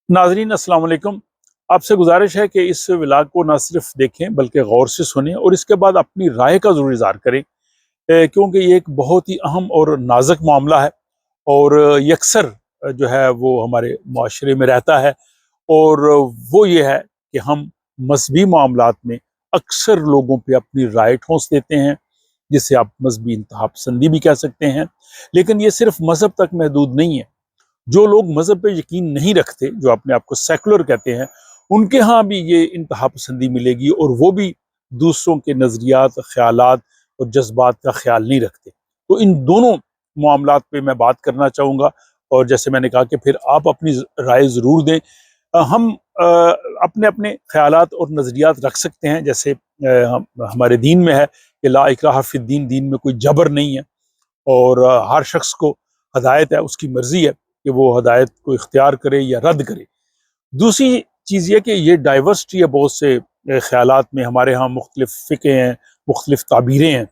नाजरीन अस्सलाम वालेकुम। आपसे गुजारिश है कि इस व्लॉग को ना सिर्फ देखें बल्कि गौर से सुनें और इसके बाद अपनी राय का ज़रूर इज़हार करें, क्योंकि ये एक बहुत ही अहम और नाजुक मामला है और ये अक्सर जो है वो हमारे माशरे में रहता है। और वो ये है कि हम मजहबी मामलात में अक्सर लोगों पे अपनी राय ठोंस देते हैं, जिसे आप मजहबी इंतहा पसंदी भी कह सकते हैं। लेकिन ये सिर्फ मज़हब तक महदूद नहीं है। जो लोग मज़हब पे यकीन नहीं रखते, जो अपने आप को सेकुलर कहते हैं, उनके यहाँ भी ये इंतहा पसंदी मिलेगी और वो भी दूसरों के नज़रियात, ख्यालात और जज्बात का ख्याल नहीं रखते। तो इन दोनों मामलात पे मैं बात करना चाहूँगा और जैसे मैंने कहा कि फिर आप अपनी राय ज़रूर दें। हम अपने अपने ख्यालात और नज़रियात रख सकते हैं, जैसे हमारे दीन में है कि ला इकराहा फिद्दीन, दीन में कोई जबर नहीं है और हर शख्स को हदायत है, उसकी मर्ज़ी है कि वो हदायत को इख्तियार करे या रद्द करे। दूसरी चीज़ ये कि ये डाइवर्सिटी है बहुत से ख्यालात में, हमारे यहाँ मुख्तलिफ फ़िक़े हैं, मुख्तलिफ ताबीरें हैं।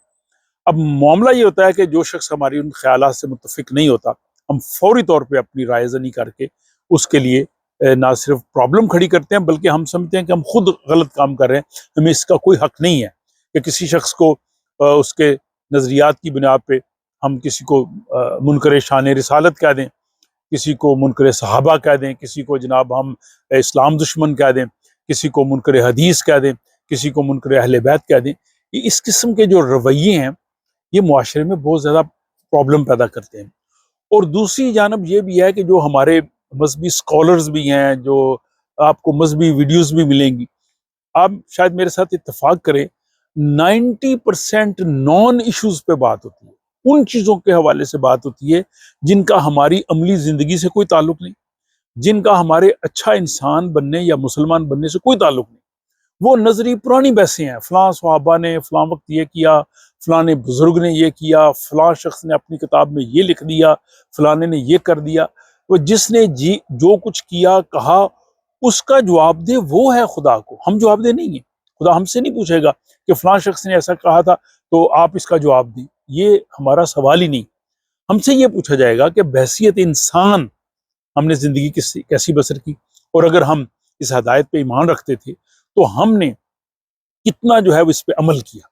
अब मामला ये होता है कि जो शख्स हमारी उन ख्यालात से मुत्तफ़िक नहीं होता, हम फ़ौरी तौर पे अपनी राय ज़नी करके उसके लिए ना सिर्फ प्रॉब्लम खड़ी करते हैं, बल्कि हम समझते हैं कि हम खुद गलत काम कर रहे हैं। हमें इसका कोई हक नहीं है कि किसी शख्स को उसके नज़रियात की बिना पे हम किसी को मुनकर शान रिसालत कह दें, किसी को मुनकर सहाबा कह दें, किसी को जनाब हम इस्लाम दुश्मन कह दें, किसी को मुनकर हदीस कह दें, किसी को मुनकर अहले बैत कह दें। ये इस किस्म के जो रवैये हैं, ये मुआशरे में बहुत ज़्यादा प्रॉब्लम पैदा करते हैं। और दूसरी जानब ये भी है कि जो हमारे मजहबी स्कॉलर्स भी हैं, जो आपको मजहबी वीडियोज़ भी मिलेंगी, आप शायद मेरे साथ इत्तेफाक करें, 90% नॉन इश्यूज पे बात होती है, उन चीज़ों के हवाले से बात होती है जिनका हमारी अमली ज़िंदगी से कोई ताल्लुक नहीं, जिनका हमारे अच्छा इंसान बनने या मुसलमान बनने से कोई ताल्लुक नहीं। वो नजरी पुरानी बहसें हैं, फलां सहाबा ने फलां वक्त ये किया, फलाने बुजुर्ग ने ये किया, फलां शख्स ने अपनी किताब में ये लिख दिया, फलाने ने ये कर दिया। वो जिसने जी जो कुछ किया कहा, उसका जवाब दे वो है खुदा को, हम जवाब दे नहीं है। खुदा हमसे नहीं पूछेगा कि फलां शख्स ने ऐसा कहा था तो आप इसका जवाब दें, ये हमारा सवाल ही नहीं। हमसे ये पूछा जाएगा कि बहसियत इंसान हमने जिंदगी कैसी बसर की, और अगर हम इस हदायत पे ईमान रखते थे तो हमने कितना जो है वो इस पे अमल किया।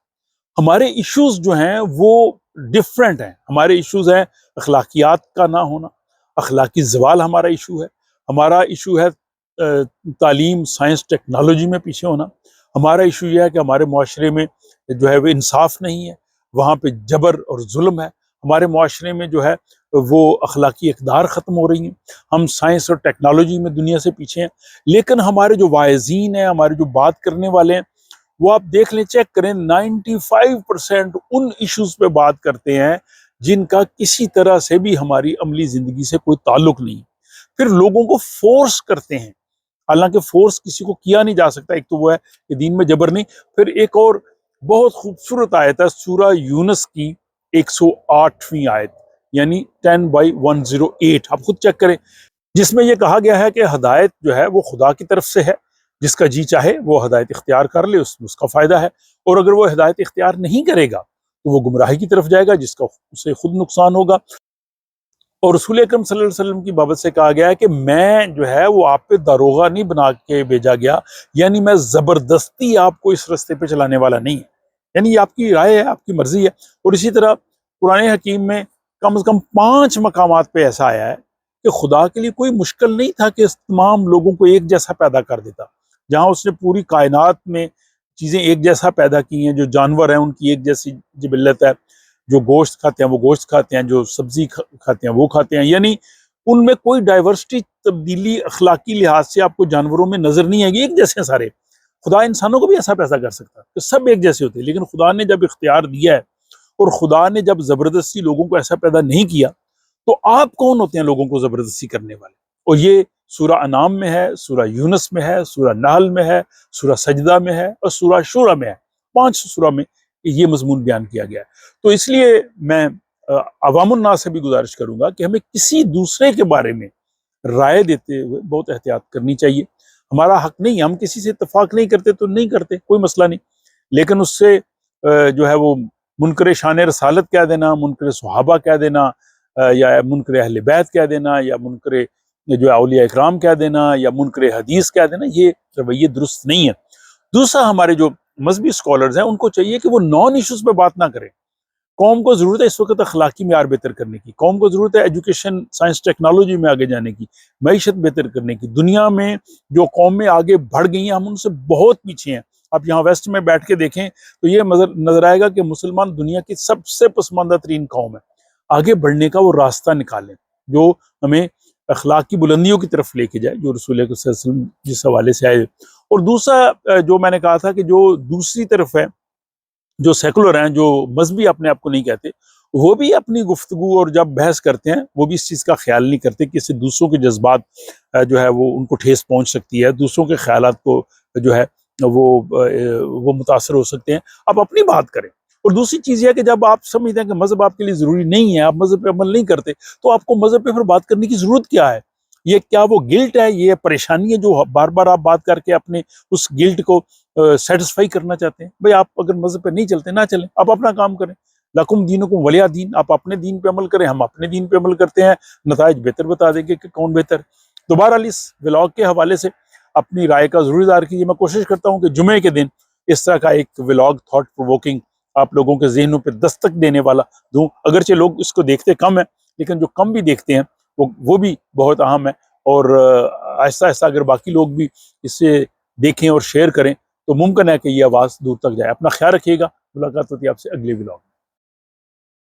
हमारे इश्यूज जो हैं वो डिफरेंट हैं। हमारे इश्यूज हैं अखलाकियात का ना होना, अखलाकी जवाल हमारा इशू है। हमारा इशू है तालीम, साइंस, टेक्नोलॉजी में पीछे होना। हमारा इशू यह है कि हमारे मुआशरे में जो है वो इंसाफ नहीं है, वहाँ पे जबर और जुल्म है। हमारे मुआशरे में जो है वो अखलाकी इक़दार ख़त्म हो रही हैं। हम साइंस और टेक्नोलॉजी में दुनिया से पीछे हैं। लेकिन हमारे जो वाइज़ीन हैं, हमारे जो बात करने वाले हैं, वो आप देख लें, चेक करें, 95% उन इश्यूज पे बात करते हैं जिनका किसी तरह से भी हमारी अमली जिंदगी से कोई ताल्लुक नहीं। फिर लोगों को फोर्स करते हैं, हालांकि फोर्स किसी को किया नहीं जा सकता। एक तो वो है कि दीन में जबर नहीं। फिर एक और बहुत खूबसूरत आयत है सूरा यूनस की 108वीं आयत, यानी 10/108, आप खुद चेक करें, जिसमें यह कहा गया है कि हदायत जो है वो खुदा की तरफ से है। जिसका जी चाहे वो हदायत इख्तियार कर ले, उसका फ़ायदा है। और अगर वो हदायत इख्तियार नहीं करेगा तो वो गुमराही की तरफ जाएगा, जिसका उसे खुद नुकसान होगा। और रसूल अकरम सल्लल्लाहु अलैहि वसल्लम की बाबत से कहा गया है कि मैं जो है वो आप पे दारोगा नहीं बना के भेजा गया, यानी मैं ज़बरदस्ती आपको इस रास्ते पे चलाने वाला नहीं है। यानी ये आपकी राय है, आपकी मर्जी है। और इसी तरह कुरान हकीम में कम से कम 5 मकामात पे ऐसा आया है कि खुदा के लिए कोई मुश्किल नहीं था कि तमाम लोगों को एक जैसा पैदा कर देता। जहाँ उसने पूरी कायनात में चीज़ें एक जैसा पैदा की हैं, जो जानवर हैं उनकी एक जैसी जिबिल्लत है, जो गोश्त खाते हैं वो गोश्त खाते हैं, जो सब्जी खाते हैं वो खाते हैं, यानी उनमें कोई डाइवर्सिटी, तब्दीली अखलाकी लिहाज से आपको जानवरों में नजर नहीं आएगी, एक जैसे हैं सारे। खुदा इंसानों को भी ऐसा पैदा कर सकता है, तो सब एक जैसे होते हैं। लेकिन खुदा ने जब इख्तियार दिया है और खुदा ने जब जबरदस्ती लोगों को ऐसा पैदा नहीं किया, तो आप कौन होते हैं लोगों को जबरदस्ती करने वाले? और ये सूरा अनाम में है, सूरा यूनस में है, सूरा नाहल में है, सूरा सजदा में है और सूरा शूरा में है। 5 सूरा में ये मजमून बयान किया गया है। तो इसलिए मैं अवामुन नास से भी गुजारिश करूंगा कि हमें किसी दूसरे के बारे में राय देते हुए बहुत एहतियात करनी चाहिए। हमारा हक नहीं, हम किसी से इत्तेफाक नहीं करते तो नहीं करते, कोई मसला नहीं। लेकिन उससे जो है वो मुनकर शान रसालत कह देना, मुनकर सहाबा कह देना, या मुनकर अहले बैत कह देना, या मुनकर جو اولیاء اکرام کہہ دینا یا منکر حدیث کہہ دینا، یہ رویے درست نہیں ہے۔ دوسرا، ہمارے جو مذہبی اسکالرز ہیں ان کو چاہیے کہ وہ نان ایشوز پہ بات نہ کریں۔ قوم کو ضرورت ہے اس وقت اخلاقی معیار بہتر کرنے کی، قوم کو ضرورت ہے ایجوکیشن، سائنس، ٹیکنالوجی میں آگے جانے کی، معیشت بہتر کرنے کی۔ دنیا میں جو قومیں آگے بڑھ گئی ہیں ہم ان سے بہت پیچھے ہیں۔ آپ یہاں ویسٹ میں بیٹھ کے دیکھیں تو یہ نظر آئے گا کہ مسلمان دنیا کی سب سے پسماندہ ترین قوم ہے۔ آگے بڑھنے کا وہ راستہ نکالیں جو ہمیں اخلاق کی بلندیوں کی طرف لے کے جائے، جو رسول اللہ صلی اللہ علیہ وسلم جس حوالے سے آئے۔ اور دوسرا جو میں نے کہا تھا کہ جو دوسری طرف ہے، جو سیکولر ہیں، جو مذہبی اپنے آپ کو نہیں کہتے، وہ بھی اپنی گفتگو اور جب بحث کرتے ہیں وہ بھی اس چیز کا خیال نہیں کرتے کہ اس سے دوسروں کے جذبات جو ہے وہ ان کو ٹھیس پہنچ سکتی ہے، دوسروں کے خیالات کو جو ہے وہ متاثر ہو سکتے ہیں۔ آپ اپنی بات کریں۔ اور دوسری چیز یہ ہے کہ جب آپ سمجھتے ہیں کہ مذہب آپ کے لیے ضروری نہیں ہے، آپ مذہب پہ عمل نہیں کرتے، تو آپ کو مذہب پہ پھر بات کرنے کی ضرورت کیا ہے؟ یہ کیا وہ گلٹ ہے، یہ پریشانی ہے جو بار بار آپ بات کر کے اپنے اس گلٹ کو سیٹسفائی کرنا چاہتے ہیں؟ بھئی آپ اگر مذہب پہ نہیں چلتے نہ چلیں، آپ اپنا کام کریں۔ لکم دینکم ولی دین، آپ اپنے دین پہ عمل کریں، ہم اپنے دین پہ عمل کرتے ہیں، نتائج بہتر بتا دیں گے کہ کون بہتر۔ دوبارہ اس ولاگ کے حوالے سے اپنی رائے کا ضرور اظہار کیجیے۔ میں کوشش کرتا ہوں کہ جمعے کے دن اس طرح کا ایک ولاگ تھاٹ پرووکنگ آپ لوگوں کے ذہنوں پہ دستک دینے والا دوں۔ اگرچہ لوگ اس کو دیکھتے کم ہیں، لیکن جو کم بھی دیکھتے ہیں وہ بھی بہت اہم ہے، اور آہستہ آہستہ اگر باقی لوگ بھی اس سے دیکھیں اور شیئر کریں تو ممکن ہے کہ یہ آواز دور تک جائے۔ اپنا خیال رکھیے گا، ملاقات ہوتی ہے آپ سے اگلے ولاگ میں۔